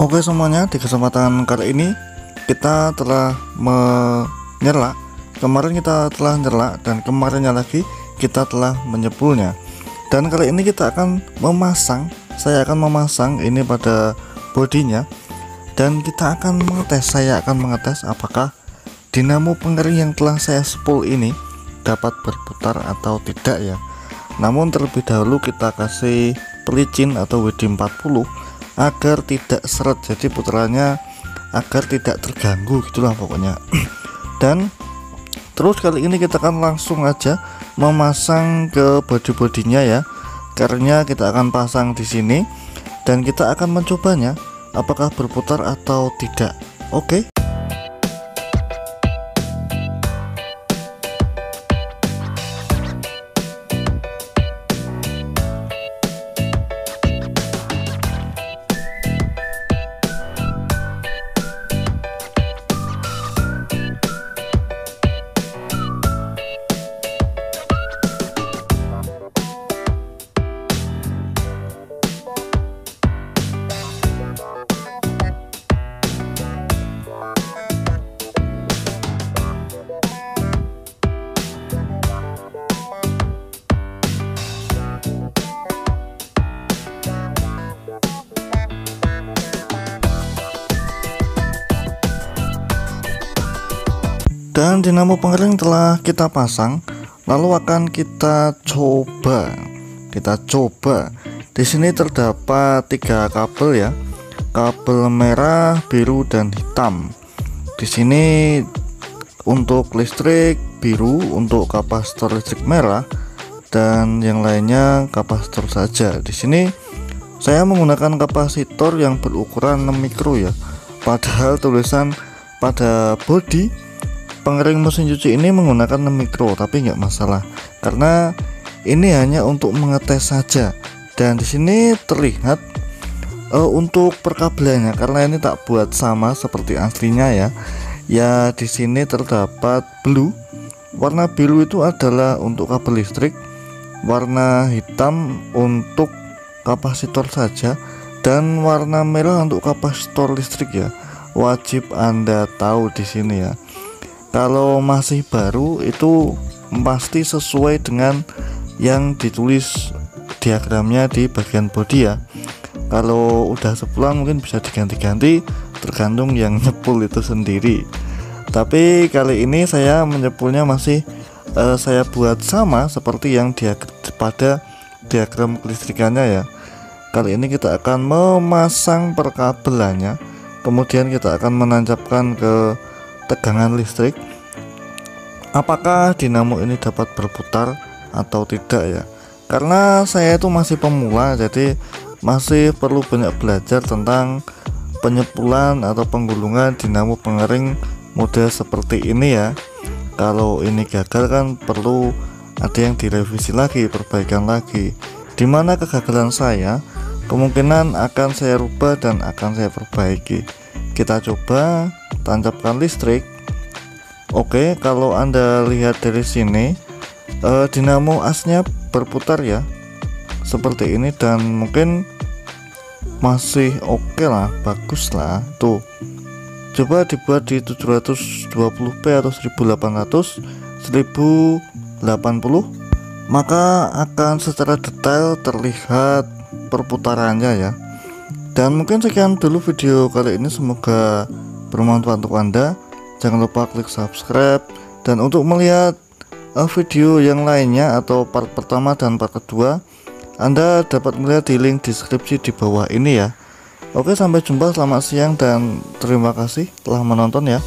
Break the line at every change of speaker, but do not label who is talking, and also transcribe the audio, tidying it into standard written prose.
Oke semuanya, di kesempatan kali ini kita telah menyerlak. Kemarin kita telah nyerlak dan kemarinnya lagi kita telah menyepulnya. Dan kali ini kita akan memasang, saya akan memasang ini pada bodinya. Dan kita akan mengetes, saya akan mengetes apakah dinamo pengering yang telah saya sepul ini dapat berputar atau tidak ya. Namun terlebih dahulu kita kasih pelicin atau WD-40 agar tidak seret, jadi putarannya agar tidak terganggu gitulah pokoknya. Dan terus kali ini kita akan langsung aja memasang ke bodi-bodinya ya, karena kita akan pasang di sini dan kita akan mencobanya apakah berputar atau tidak. Oke. Dan dinamo pengering telah kita pasang, lalu akan kita coba. Di sini terdapat 3 kabel ya, kabel merah, biru, dan hitam. Di sini untuk listrik biru, untuk kapasitor listrik merah, dan yang lainnya kapasitor saja. Di sini saya menggunakan kapasitor yang berukuran 6 mikro ya, padahal tulisan pada bodi pengering mesin cuci ini menggunakan 6 mikro, tapi nggak masalah karena ini hanya untuk mengetes saja. Dan di sini terlihat untuk perkabelannya, karena ini tak buat sama seperti aslinya ya. Ya di sini terdapat blue, warna biru itu adalah untuk kabel listrik, warna hitam untuk kapasitor saja, dan warna merah untuk kapasitor listrik ya. Wajib Anda tahu di sini ya. Kalau masih baru itu pasti sesuai dengan yang ditulis diagramnya di bagian bodi ya. Kalau udah sebulan mungkin bisa diganti-ganti tergantung yang nyepul itu sendiri. Tapi kali ini saya menyepulnya masih saya buat sama seperti yang pada diagram kelistrikannya ya. Kali ini kita akan memasang perkabelannya, kemudian kita akan menancapkan ke tegangan listrik. Apakah dinamo ini dapat berputar atau tidak ya? Karena saya itu masih pemula, jadi masih perlu banyak belajar tentang penyepulan atau penggulungan dinamo pengering model seperti ini ya. Kalau ini gagal kan perlu ada yang direvisi lagi, perbaikan lagi. Dimana kegagalan saya kemungkinan akan saya rubah dan akan saya perbaiki. Kita coba tancapkan listrik. Oke, kalau Anda lihat dari sini dinamo asnya berputar ya seperti ini, dan mungkin masih oke lah, bagus lah. Tuh, coba dibuat di 720p atau 1800, 1080, maka akan secara detail terlihat perputarannya ya. Dan mungkin sekian dulu video kali ini, semoga bermanfaat untuk Anda. Jangan lupa klik subscribe, dan untuk melihat video yang lainnya atau part pertama dan part kedua, Anda dapat melihat di link deskripsi di bawah ini ya. Oke, sampai jumpa, selamat siang dan terima kasih telah menonton ya.